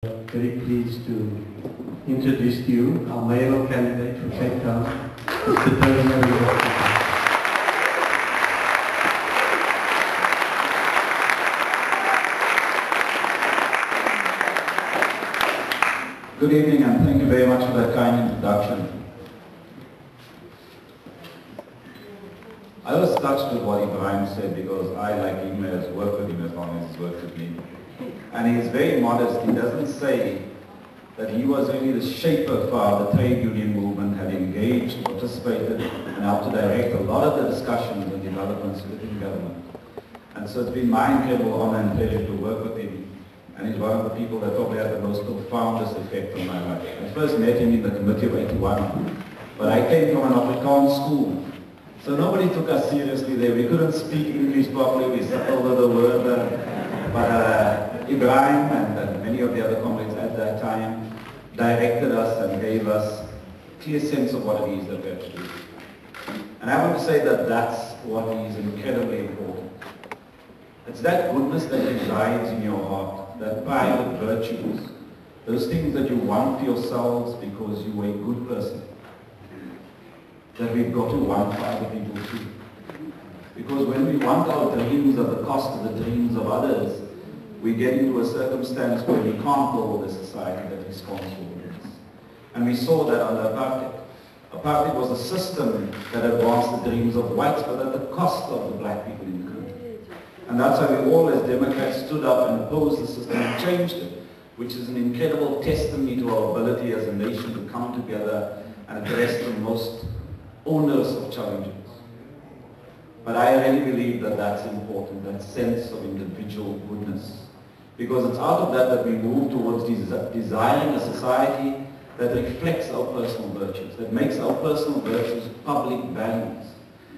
Very pleased to introduce to you our mayoral candidate for Cape Town, Mr. Tony. Good evening, and thank you very much for that kind introduction. I was touched with what Ibrahim said because I, like him, has worked with him as long as he's worked with me. And he's very modest. He doesn't say that he was only the shaper for how the trade union movement had engaged, participated, and helped to direct a lot of the discussions and developments within government. And so it's been my incredible honor and pleasure to work with him. And he's one of the people that probably had the most profoundest effect on my life. I first met him in the Committee of 81, but I came from an Afrikaans school. So nobody took us seriously there. We couldn't speak English properly, we settled over the word. But Ibrahim and many of the other comrades at that time directed us and gave us a clear sense of what it is that we have to do. And I want to say that that's what is incredibly important. It's that goodness that resides in your heart, that private virtues, those things that you want for yourselves because you're a good person, that we've got to want for other people too. Because when we want our dreams at the cost of the dreams of others, we get into a circumstance where we can't build a society that responds to this. And we saw that under apartheid. Apartheid was a system that advanced the dreams of whites, but at the cost of the black people in the country. And that's why we all as Democrats stood up and opposed the system and changed it, which is an incredible testimony to our ability as a nation to come together and address the most onerous of challenges. But I really believe that that's important, that sense of individual goodness. Because it's out of that that we move towards desiring a society that reflects our personal virtues, that makes our personal virtues public values,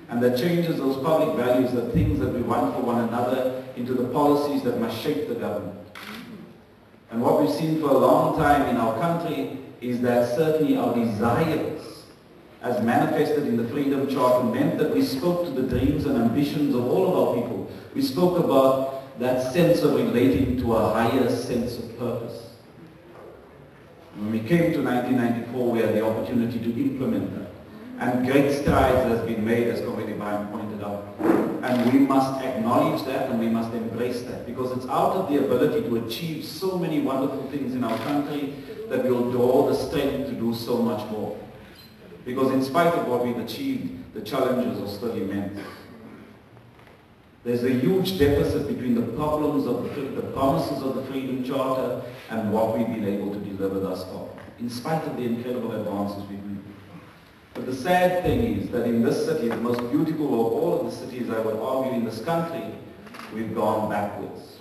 and that changes those public values, the things that we want for one another, into the policies that must shape the government. And what we've seen for a long time in our country is that certainly our desires, as manifested in the Freedom Charter, meant that we spoke to the dreams and ambitions of all of our people. We spoke about that sense of relating to a higher sense of purpose. When we came to 1994, we had the opportunity to implement that. And great strides has been made, as Comrade Ibrahim pointed out. And we must acknowledge that and we must embrace that, because it's out of the ability to achieve so many wonderful things in our country that we'll draw the strength to do so much more. Because in spite of what we've achieved, the challenges are still immense. There's a huge deficit between the problems of the promises of the Freedom Charter and what we've been able to deliver thus far, in spite of the incredible advances we've made. But the sad thing is that in this city, the most beautiful of all of the cities, I would argue, in this country, we've gone backwards.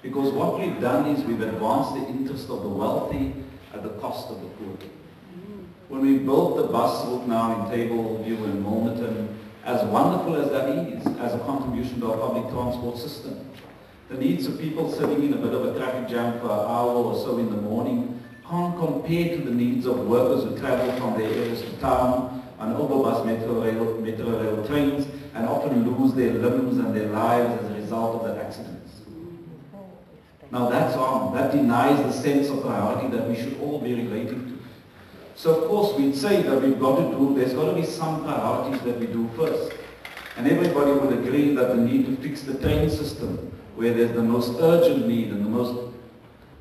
Because what we've done is we've advanced the interest of the wealthy at the cost of the poor. When we built the bus route now in Tableview and Milnerton, as wonderful as that is, as a contribution to our public transport system, the needs of people sitting in a bit of a traffic jam for an hour or so in the morning can't compare to the needs of workers who travel from their areas to town on overbus metro rail trains and often lose their limbs and their lives as a result of that accidents. Now that's wrong. That denies the sense of priority that we should all be relating to. So of course we'd say that there's got to be some priorities that we do first. And everybody would agree that the need to fix the train system, where there's the most urgent need and the most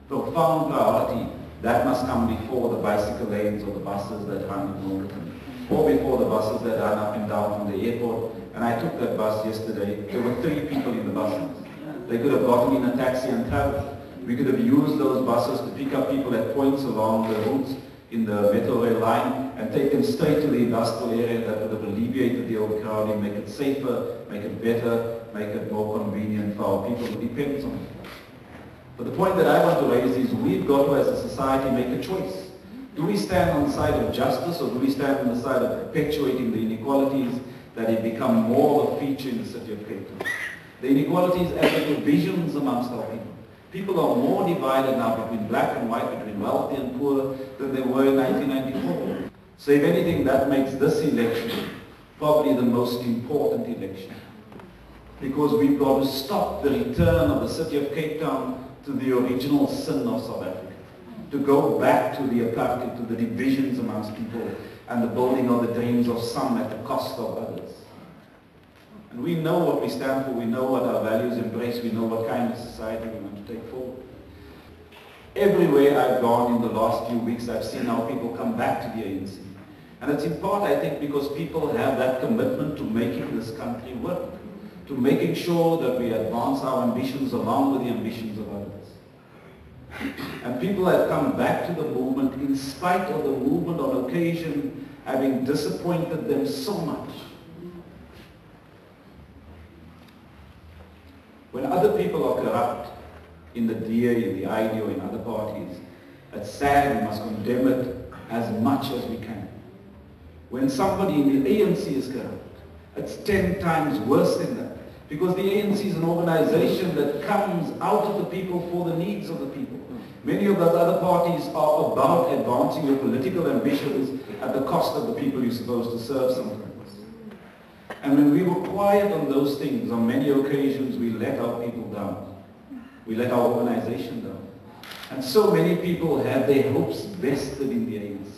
profound priority, that must come before the bicycle lanes or the buses that run in Milnerton, or before the buses that run up and down from the airport. And I took that bus yesterday. There were 3 people in the buses. They could have gotten in a taxi and traveled. We could have used those buses to pick up people at points along the routes in the metro rail line and take them straight to the industrial area. That would have alleviated the overcrowding, make it safer, make it better, make it more convenient for our people who depend on it. But the point that I want to raise is we've got to, as a society, make a choice. Do we stand on the side of justice, or do we stand on the side of perpetuating the inequalities that have become more of a feature in the city of Cape Town? The inequalities and the divisions amongst our people. People are more divided now between black and white, between wealthy and poor, than they were in 1994. So if anything, that makes this election probably the most important election. because we've got to stop the return of the city of Cape Town to the original sin of South Africa, to go back to the apartheid, to the divisions amongst people and the building of the dreams of some at the cost of others. And we know what we stand for, we know what our values embrace, we know what kind of society we want to take forward. Everywhere I've gone in the last few weeks, I've seen how people come back to the ANC. And it's in part, I think, because people have that commitment to making this country work, to making sure that we advance our ambitions along with the ambitions of others. And people have come back to the movement in spite of the movement on occasion having disappointed them so much. When other people are corrupt in the DA, in the ID, or in other parties, it's sad, we must condemn it as much as we can. When somebody in the ANC is corrupt, it's 10 times worse than that. Because the ANC is an organization that comes out of the people for the needs of the people. Many of those other parties are about advancing your political ambitions at the cost of the people you're supposed to serve sometimes. And when we were quiet on those things, on many occasions we let our people down. We let our organization down. And so many people have their hopes vested in the ANC.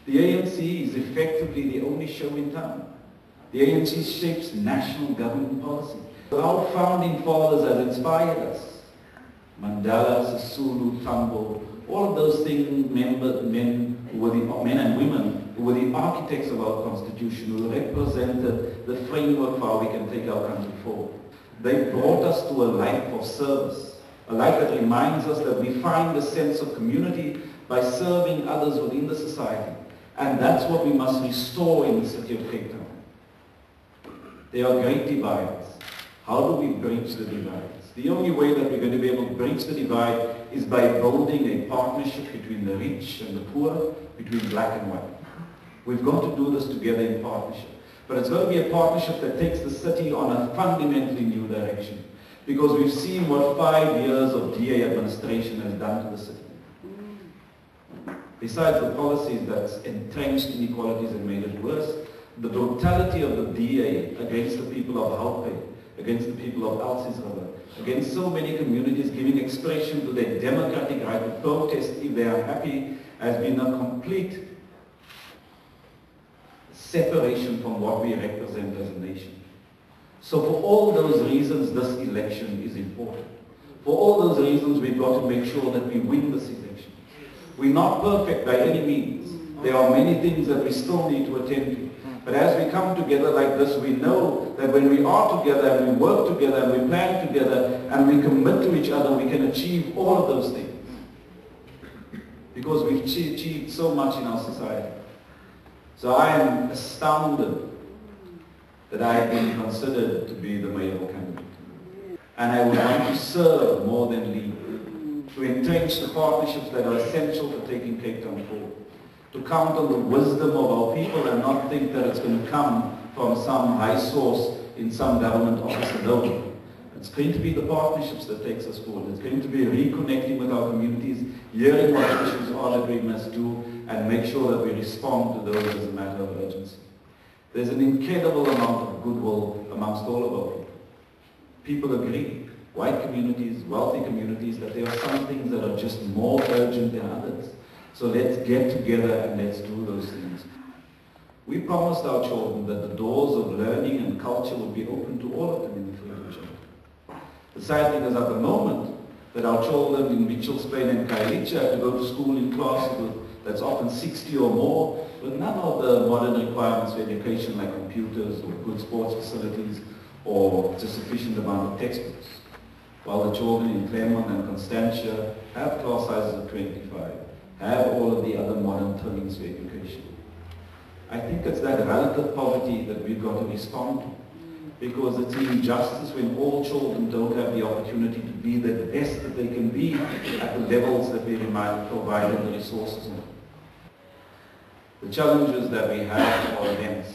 The ANC is effectively the only show in town. The ANC shapes national government policy. Our founding fathers have inspired us. Mandela, Sisulu, Tambo, all of those things, men and women who were the architects of our constitution, who represented the framework for how we can take our country forward. They brought us to a life of service, a life that reminds us that we find a sense of community by serving others within the society. And that's what we must restore in the city of Cape Town. There are great divides. How do we bridge the divides? The only way that we're going to be able to bridge the divide is by building a partnership between the rich and the poor, between black and white. We've got to do this together in partnership. But it's going to be a partnership that takes the city on a fundamentally new direction. Because we've seen what 5 years of DA administration has done to the city. Besides the policies that's entrenched inequalities and made it worse, the brutality of the DA against the people of Haupe, against the people of Elsies River, against so many communities giving expression to their democratic right to protest if they are happy, has been a complete separation from what we represent as a nation. So for all those reasons, this election is important. For all those reasons, we've got to make sure that we win this election. We're not perfect by any means. There are many things that we still need to attend to. But as we come together like this, we know that when we are together and we work together and we plan together and we commit to each other, we can achieve all of those things. Because we've achieved so much in our society. So I am astounded that I have been considered to be the mayoral candidate. And I would want to serve more than lead, to entrench the partnerships that are essential for taking Cape Town forward, to count on the wisdom of our people and not think that it's going to come from some high source in some government office alone. It's going to be the partnerships that takes us forward. It's going to be reconnecting with our communities, hearing what issues are that we must do, and make sure that we respond to those as a matter of urgency. There's an incredible amount of goodwill amongst all of our people. People agree, white communities, wealthy communities, that there are some things that are just more urgent than others. So let's get together and let's do those things. We promised our children that the doors of learning and culture would be open to all of them in the future. The sad thing is at the moment that our children in Mitchell's Plain and Kailicha have to go to school in classes that's often 60 or more, with none of the modern requirements for education like computers or good sports facilities or just sufficient amount of textbooks. While the children in Claremont and Constantia have class sizes of 25, have all of the other modern trimmings for education. I think it's that relative poverty that we've got to respond to, because it's an injustice when all children don't have the opportunity to be the best that they can be at the levels that we provide and the resources. The challenges that we have are immense,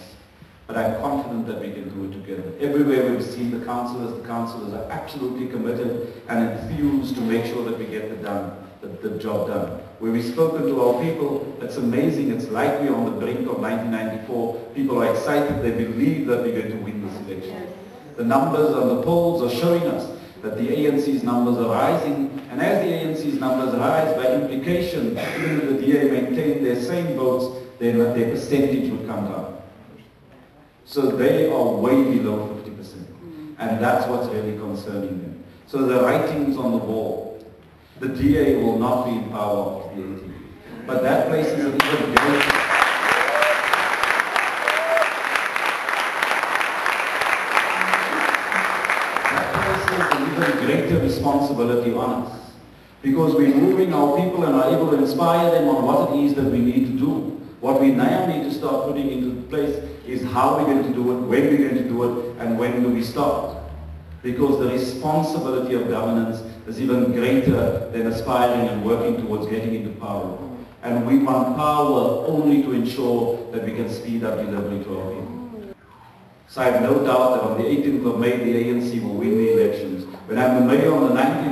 but I'm confident that we can do it together. Everywhere we've seen the councillors are absolutely committed and enthused to make sure that we get the job done. Where we've spoken to our people, it's amazing. It's like we're on the brink of 1994. People are excited. They believe that we're going to win this election. Yes. The numbers on the polls are showing us that the ANC's numbers are rising, and as the ANC's numbers rise, by implication, even if the DA maintained their same votes, then their percentage would come down. So they are way below 50%, and that's what's really concerning them. So the writing's on the wall. The DA will not be in power of the 18th. But that places an even greater... greater responsibility on us, because we're moving our people and are able to inspire them on what it is that we need to do. What we now need to start putting into place is how we're going to do it, when we're going to do it, and when do we start. Because the responsibility of governance is even greater than aspiring and working towards getting into power. And we want power only to ensure that we can speed up delivery to our people. So I have no doubt that on the 18th of May, the ANC will win the elections. When I'm the mayor on the 19th